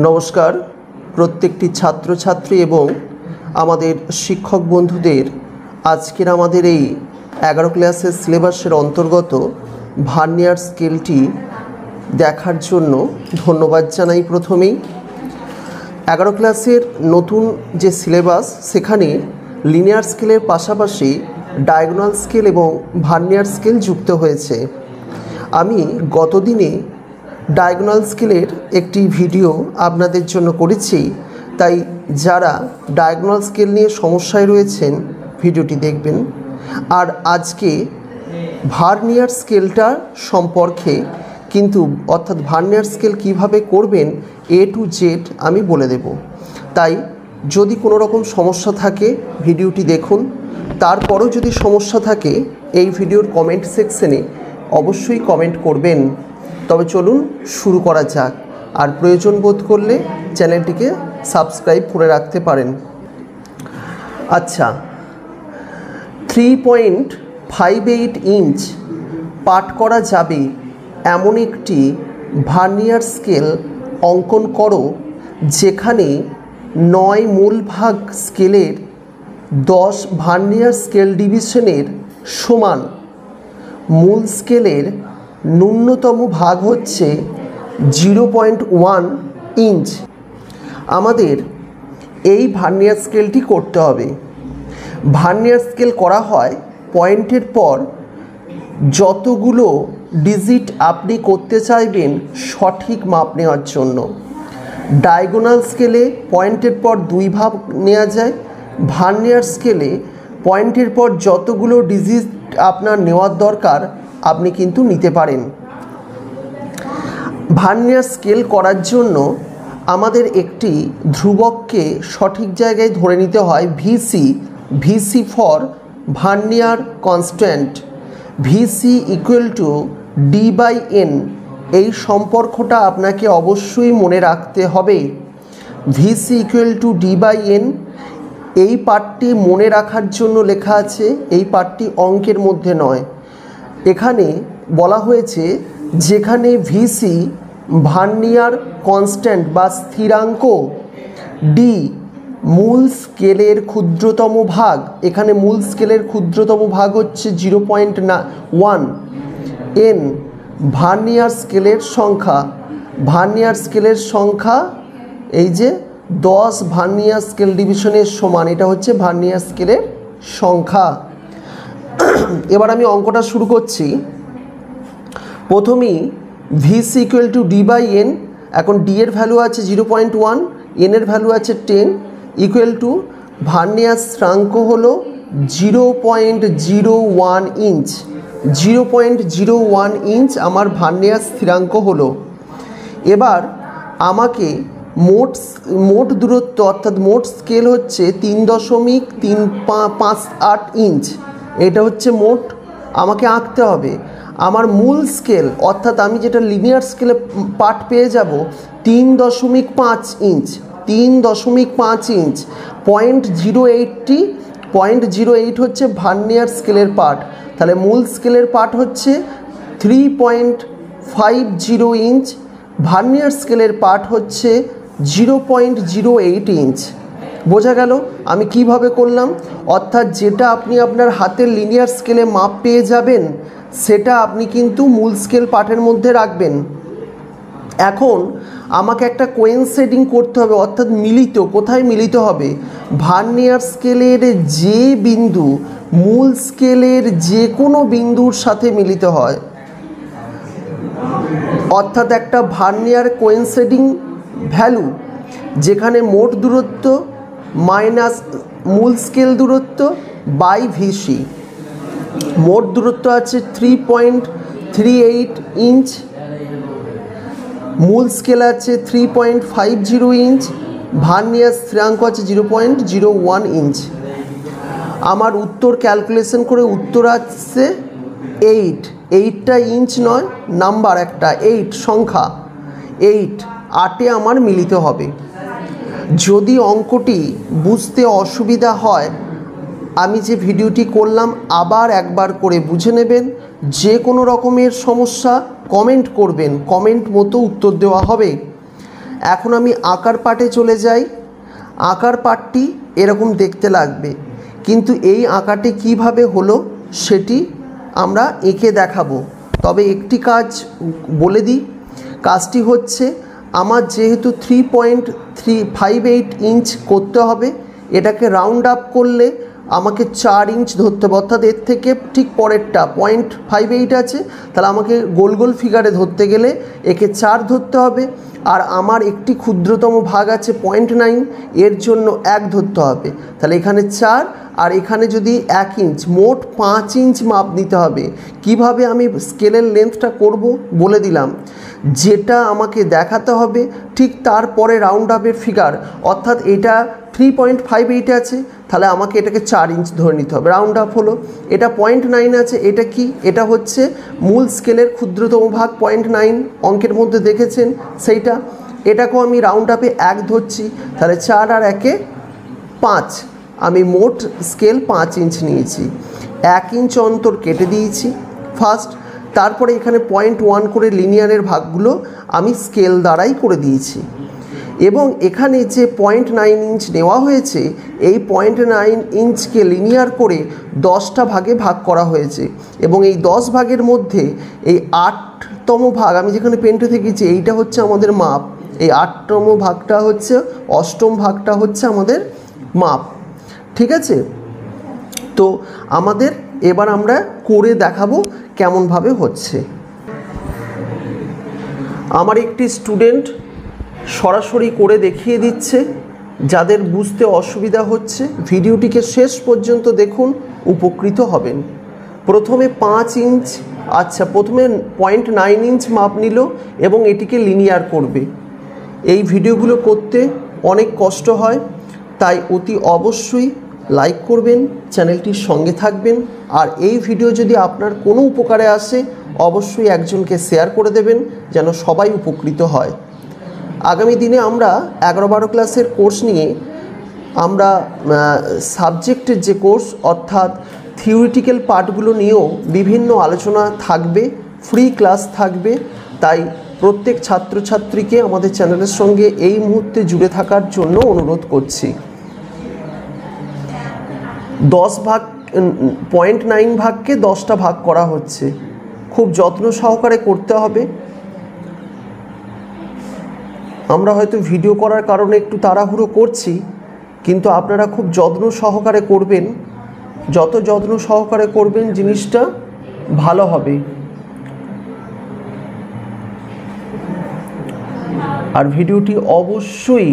নমস্কার প্রত্যেকটি ছাত্রছাত্রী এবং আমাদের শিক্ষক বন্ধুদের আজকের আমাদের এই 11 ক্লাসের সিলেবাসের অন্তর্গত ভার্নিয়ার স্কেলটি দেখার জন্য ধন্যবাদ জানাই। প্রথমেই 11 ক্লাসের নতুন যে সিলেবাস সেখানে লিনিয়ার স্কেলের পাশাপাশি ডায়াগোনাল স্কেল এবং ভার্নিয়ার স্কেল যুক্ত হয়েছে। আমি গতদিনে ডায়াগোনাল স্কেলের একটি ভিডিও আপনাদের জন্য করেছি, তাই যারা ডায়াগোনাল স্কেল নিয়ে সমস্যায় রয়েছেন ভিডিওটি দেখবেন। আর আজকে ভার্নিয়ার স্কেলটা সম্পর্কে কিন্তু অর্থাৎ ভার্নিয়ার স্কেল কিভাবে করবেন A to Z আমি বলে দেব। তাই যদি কোনো রকম সমস্যা থাকে ভিডিওটি দেখুন, তারপরও যদি সমস্যা থাকে এই ভিডিওর কমেন্ট সেকশনে অবশ্যই কমেন্ট করবেন। তবে চলুন শুরু করা যাক, আর প্রয়োজন বোধ করলে চ্যানেলটিকে সাবস্ক্রাইব করে রাখতে পারেন। আচ্ছা, 3.58 ইঞ্চ পাঠ করা যাবে এমন একটি ভার্নিয়ার স্কেল অঙ্কন করো যেখানে 9 মূল ভাগ স্কেলের 10 ভার্নিয়ার স্কেল ডিভিশনের সমান। মূল স্কেলের ন্যূনতম ভাগ হচ্ছে 0.1 ইঞ্চ। আমাদের এই ভার্নিয়ার স্কেলটি করতে হবে। ভার্নিয়ার স্কেল করা হয় পয়েন্টের পর যতগুলো ডিজিট আপনি করতে চাইবেন সঠিক মাপ নেওয়ার জন্য। ডায়াগোনাল স্কেলে পয়েন্টের পর 2 ভাগ নেওয়া যায়। ভার্নিয়ার স্কেলে পয়েন্টের পর যতগুলো ডিজিট আপনার নেওয়ার দরকার আপনি কিন্তু নিতে পারেন। ভার্নিয়ার স্কেল করার জন্য আমাদের একটি ধ্রুবককে সঠিক জায়গায় ধরে নিতে হয় VC for vernier constant. VC equal to D/N, এই সম্পর্কটা আপনাকে অবশ্যই মনে রাখতে হবে। ভিসি ইকুয়াল টু D/N, এই পার্টটি মনে রাখার জন্য লেখা আছে, এই পার্টটি অঙ্কের মধ্যে নয়। এখানে বলা হয়েছে যেখানে ভিসি ভার্নিয়ার কনস্ট্যান্ট বা স্থিরাঙ্ক, ডি মূল স্কেলের ক্ষুদ্রতম ভাগ, এখানে মূল স্কেলের ক্ষুদ্রতম ভাগ হচ্ছে 0.1, এন ভার্নিয়ার স্কেলের সংখ্যা। ভার্নিয়ার স্কেলের সংখ্যা এই যে 10 ভার্নিয়ার স্কেল ডিভিশনের সমান, এটা হচ্ছে ভার্নিয়ার স্কেলের সংখ্যা। এবার আমি অঙ্কটা শুরু করছি। প্রথমেই ভিসি ইকুয়াল টু D/N, এখন ডি এর ভ্যালু আছে 0.1, এন এর ভ্যালু আছে 10, ইকুয়াল টু ভার্নিয়ার স্থানাঙ্ক হলো 0.01 ইঞ্চ। 0.01 ইঞ্চ আমার ভার্নিয়ার স্থিরাঙ্ক হলো। এবার আমাকে মোট দূরত্ব অর্থাৎ মোট স্কেল হচ্ছে 3.358 ইঞ্চ, এটা হচ্ছে মোট আমাকে আঁকতে হবে। আমার মূল স্কেল অর্থাৎ আমি যেটা লিনিয়ার স্কেলে পাঠ পেয়ে যাব 3.5 ইঞ্চ। 3.5 ইঞ্চ 0.08 হচ্ছে ভার্নিয়ার স্কেলের পাঠ। তাহলে মূল স্কেলের পাঠ হচ্ছে 3.50 ইঞ্চ, ভার্নিয়ার স্কেলের পাঠ হচ্ছে 0.08 ইঞ্চ। বোঝা গেল আমি কিভাবে করলাম? অর্থাৎ যেটা আপনি আপনার হাতের লিনিয়ার স্কেলে মাপ পেয়ে যাবেন সেটা আপনি কিন্তু মূল স্কেল পাঠের মধ্যে রাখবেন। এখন আমাকে একটা কোয়েনসাইডিং করতে হবে, অর্থাৎ মিলিত। কোথায় মিলিত হবে? ভার্নিয়ার স্কেলের যে বিন্দু মূল স্কেলের যে কোনো বিন্দুর সাথে মিলিত হয়, অর্থাৎ একটা ভার্নিয়ার কোয়েনসাইডিং ভ্যালু যেখানে মোট দূরত্ব মাইনাস মূল স্কেল দূরত্ব বাই ভিসি। মোট দূরত্ব আছে 3.38 ইঞ্চ, মূল স্কেল আছে 3.50 ইঞ্চ, ভার্নিয়ার স্থিরাঙ্ক আছে 0.01 ইঞ্চ। আমার উত্তর ক্যালকুলেশন করে উত্তর আসছে 8। 8টা ইঞ্চ নয়, নাম্বার একটা 8 সংখ্যা, 8 আমার মিলিত হবে। যদি অঙ্কটি বুঝতে অসুবিধা হয় আমি যে ভিডিওটি করলাম আবার একবার করে বুঝে নেবেন। যে কোনো রকমের সমস্যা কমেন্ট করবেন, কমেন্ট মতো উত্তর দেওয়া হবে। এখন আমি আঁকার পার্টে চলে যাই। আঁকার পার্টটি এরকম দেখতে লাগবে, কিন্তু এই আঁকাটি কিভাবে হলো সেটি আমরা এঁকে দেখাবো। তবে একটি কাজ বলে দিই, কাজটি হচ্ছে আমার যেহেতু 3.358 ইঞ্চ করতে হবে, এটাকে রাউন্ড আপ করলে আমাকে 4 ইঞ্চ ধরতে হবে, অর্থাৎ এর থেকে ঠিক পরেরটা 0.58 আছে, তাহলে আমাকে গোল গোল ফিগারে ধরতে গেলে একে 4 ধরতে হবে। আর আমার একটি ক্ষুদ্রতম ভাগ আছে 0.9, এর জন্য 1 ধরতে হবে, তাহলে এখানে 4 আর এখানে যদি 1 ইঞ্চ, মোট 5 ইঞ্চ মাপ নিতে হবে। কিভাবে আমি স্কেলের লেন্থটা করব বলে দিলাম, যেটা আমাকে দেখাতে হবে ঠিক তারপরে রাউন্ড আপের ফিগার, অর্থাৎ এটা 3.58 আছে, তাহলে আমাকে এটাকে 4 ইঞ্চ ধরে নিতে হবে, রাউন্ড আপ হলো। এটা 0.9 আছে, এটা কি? এটা হচ্ছে মূল স্কেলের ক্ষুদ্রতম ভাগ 0.9, অঙ্কের মধ্যে দেখেছেন সেইটা। এটাকেও আমি রাউন্ড আপে 1 ধরছি, তাহলে 4 আর 1-এ 5, আমি মোট স্কেল 5 ইঞ্চ নিয়েছি। 1 ইঞ্চ অন্তর কেটে দিয়েছি ফার্স্ট, তারপরে এখানে 0.1 করে লিনিয়ারের ভাগগুলো আমি স্কেল দ্বারাই করে দিয়েছি। এবং এখানে যে 0.9 ইঞ্চ নেওয়া হয়েছে, এই 0.9 ইঞ্চকে লিনিয়ার করে 10টা ভাগে ভাগ করা হয়েছে, এবং এই 10 ভাগের মধ্যে এই 8তম ভাগ, আমি যেখানে পেনটা থেকেছি এইটা হচ্ছে আমাদের মাপ, এই 8তম ভাগটা হচ্ছে, 8ম ভাগটা হচ্ছে আমাদের মাপ। ঠিক আছে? তো আমাদের এবার আমরা করে দেখাবো কেমনভাবে হচ্ছে। আমার একটি স্টুডেন্ট সরাসরি করে দেখিয়ে দিচ্ছে। যাদের বুঝতে অসুবিধা হচ্ছে ভিডিওটিকে শেষ পর্যন্ত দেখুন, উপকৃত হবেন। প্রথমে 5 ইঞ্চ, আচ্ছা প্রথমে 0.9 ইঞ্চ মাপ নিল এবং এটিকে লিনিয়ার করবে। এই ভিডিওগুলো করতে অনেক কষ্ট হয়, তাই অতি অবশ্যই লাইক করবেন, চ্যানেলটির সঙ্গে থাকবেন, আর এই ভিডিও যদি আপনার কোনো উপকারে আসে অবশ্যই একজনকে শেয়ার করে দেবেন যেন সবাই উপকৃত হয়। আগামী দিনে আমরা 11-12 ক্লাসের কোর্স নিয়ে আমরা সাবজেক্টের যে কোর্স অর্থাৎ থিওরিটিক্যাল পার্টগুলো নিয়েও বিভিন্ন আলোচনা থাকবে, ফ্রি ক্লাস থাকবে। তাই প্রত্যেক ছাত্রছাত্রীকে আমাদের চ্যানেলের সঙ্গে এই মুহূর্তে জুড়ে থাকার জন্য অনুরোধ করছি। 10 ভাগ 0.9 ভাগকে 10টা ভাগ করা হচ্ছে, খুব যত্ন সহকারে করতে হবে। আমরা হয়তো ভিডিও করার কারণে একটু তাড়াহুড়ো করছি, কিন্তু আপনারা খুব যত্ন সহকারে করবেন। যত যত্ন সহকারে করবেন জিনিসটা ভালো হবে। আর ভিডিওটি অবশ্যই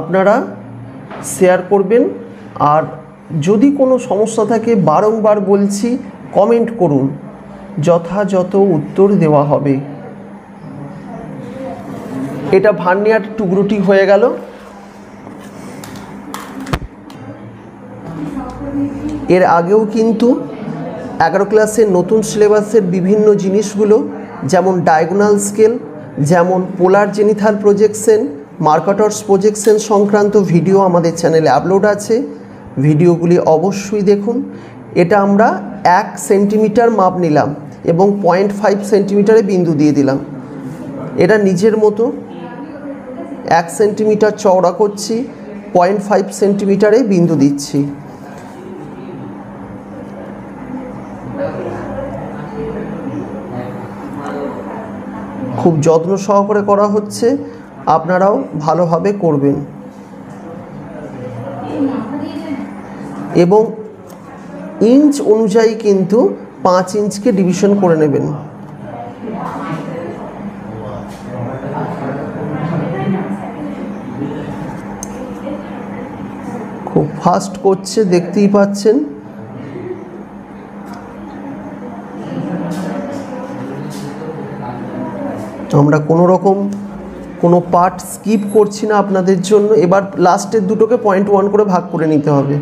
আপনারা শেয়ার করবেন, আর যদি কোনো সমস্যা থাকে বারংবার বলছি কমেন্ট করুন, যথাযথ উত্তর দেওয়া হবে। এটা ভার্নিয়ার টুকরোটি হয়ে গেল। এর আগেও কিন্তু 11 ক্লাসের নতুন সিলেবাসের বিভিন্ন জিনিসগুলো, যেমন ডায়াগোনাল স্কেল, যেমন পোলার জেনিথাল প্রজেকশন, মার্কাটরস প্রজেকশন সংক্রান্ত ভিডিও আমাদের চ্যানেলে আপলোড আছে, ভিডিওগুলি অবশ্যই দেখুন। এটা আমরা 1 সেন্টিমিটার মাপ নিলাম এবং 0.5 সেন্টিমিটারে বিন্দু দিয়ে দিলাম। এটা নিজের মতো 1 সেন্টিমিটার চওড়া করছি, 0.5 সেন্টিমিটারে বিন্দু দিচ্ছি। খুব যত্ন সহকারে করা হচ্ছে, আপনারাও ভালোভাবে করবেন এবং ইঞ্চ অনুযায়ী কিন্তু 5 ইঞ্চকে ডিভিশন করে নেবেন। খুব ফাস্ট করছে, দেখতেই পাচ্ছেন। আমরা কোনো রকম কোনো পার্ট স্কিপ করছি না আপনাদের জন্য। এবার লাস্টের দুটোকে 0.1 করে ভাগ করে নিতে হবে।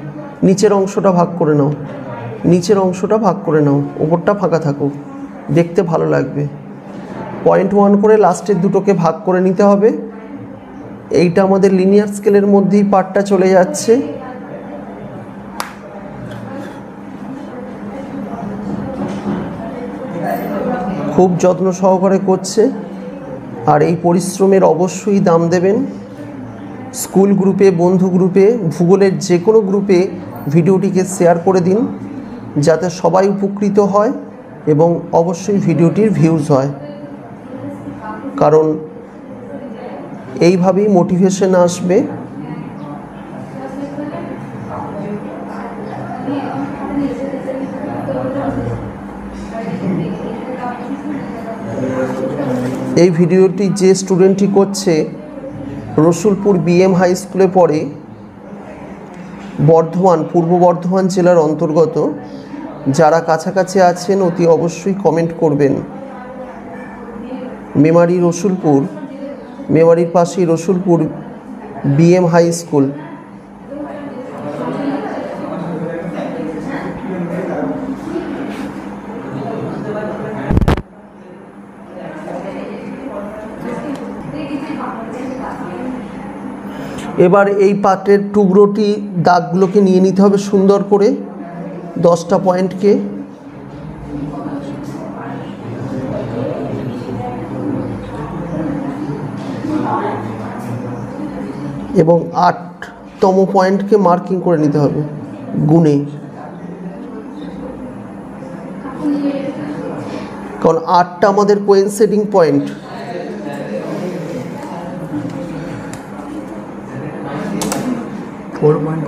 নিচের অংশটা ভাগ করে নাও, নিচের অংশটা ভাগ করে নাও, ওপরটা ফাঁকা থাকুক, দেখতে ভালো লাগবে। 0.1 করে লাস্টের দুটোকে ভাগ করে নিতে হবে। এইটা আমাদের লিনিয়ার স্কেলের মধ্যেই পার্টটা চলে যাচ্ছে। খুব যত্ন সহকারে করছে। আর এই পরিশ্রমের অবশ্যই দাম দেবেন। স্কুল গ্রুপে, বন্ধু গ্রুপে, ভূগোলের যে কোনো গ্রুপে ভিডিওটিকে শেয়ার করে দিন, যাতে সবাই উপকৃত হয় এবং অবশ্যই ভিডিওটির ভিউজ হয়, কারণ এইভাবেই মোটিভেশন আসবে। এই ভিডিওটি যে স্টুডেন্টটি করছে রসুলপুর বিএম হাই স্কুলে পড়ে, বর্ধমান, পূর্ব বর্ধমান জেলার অন্তর্গত। যারা কাছাকাছি আছেন অতি অবশ্যই কমেন্ট করবেন। মেমারি রসুলপুর, মেমারির পাশেই রসুলপুর বিএম হাই স্কুল। এবার এই পাত্রের টুকরোটি দাগগুলোকে নিয়ে নিতে হবে সুন্দর করে, 10টা পয়েন্টকে। এবং 8তম পয়েন্টকে মার্কিং করে নিতে হবে গুণে, কারণ 8টা আমাদের কোয়েনসিডিং পয়েন্ট। फोर पॉइंट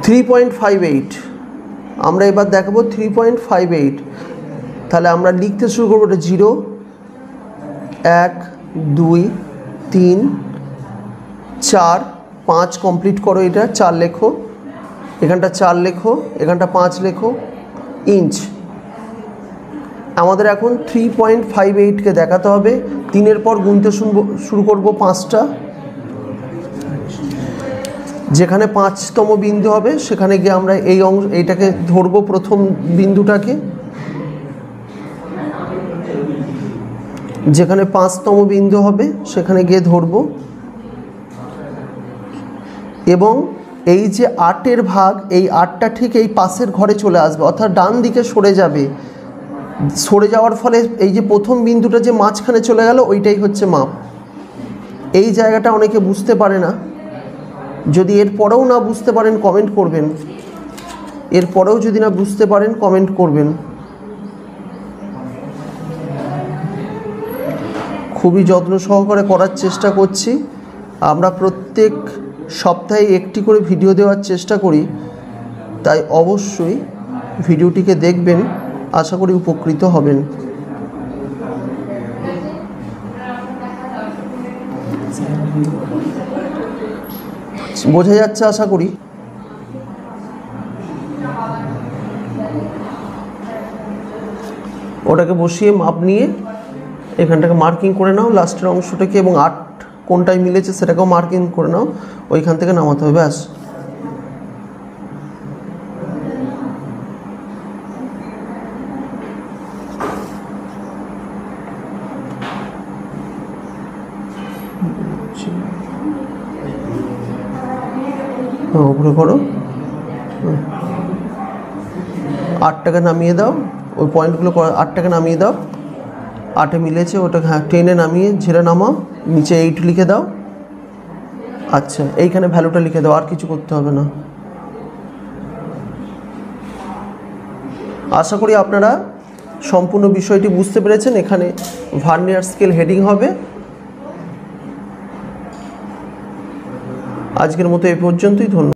3.58 আমরা এবার দেখাবো 3.58। তাহলে আমরা লিখতে শুরু করবো, এটা 0 1 2 3 4 5 কমপ্লিট করো। এটা 4 লেখো, এখানটা 4 লেখো, এখানটা 5 লেখো। ইঞ্চ আমাদের এখন 3.58কে দেখাতে হবে। 3-এর পর গুনতে শুরু করবো 5টা। যেখানে 5তম বিন্দু হবে সেখানে গিয়ে আমরা এইটাকে ধরবো, প্রথম বিন্দুটাকে। যেখানে 5তম বিন্দু হবে সেখানে গিয়ে ধরবো, এবং এই যে 8-এর ভাগ, এই 8টা ঠিক এই পাশের ঘরে চলে আসবে, অর্থাৎ ডান দিকে সরে যাবে। সরে যাওয়ার ফলে এই যে প্রথম বিন্দুটা যে মাঝখানে চলে গেল, ওইটাই হচ্ছে মাপ। এই জায়গাটা অনেকে বুঝতে পারে না। যদি এর পরেও না বুঝতে পারেন কমেন্ট করবেন, এরপরেও যদি না বুঝতে পারেন কমেন্ট করবেন। খুবই যত্ন সহকারে করার চেষ্টা করছি। আমরা প্রত্যেক সপ্তাহে একটি করে ভিডিও দেওয়ার চেষ্টা করি, তাই অবশ্যই ভিডিওটিকে দেখবেন, আশা করি উপকৃত হবেন। বোঝা যাচ্ছে আশা করি। ওটাকে বসিয়ে মাপ নিয়ে এখানটাকে মার্কিং করে নাও, লাস্টের অংশটাকে, এবং 8 কোনটায় মিলেছে সেটাকেও মার্কিং করে নাও। ওইখান থেকে নামাতে হবে, ব্যাস। উপরে করো, 8টাকে নামিয়ে দাও। ওই পয়েন্টগুলো 8টাকে নামিয়ে দাও। 8-এ মিলেছে ওটাকে, হ্যাঁ 10-এ নামিয়ে ঝেড়ে নামাও, নিচে 8 লিখে দাও। আচ্ছা, এইখানে ভ্যালুটা লিখে দাও, আর কিছু করতে হবে না। আশা করি আপনারা সম্পূর্ণ বিষয়টি বুঝতে পেরেছেন। এখানে ভার্নিয়ার স্কেল হেডিং হবে। আজকের মতো এই পর্যন্তই, ধন্যবাদ।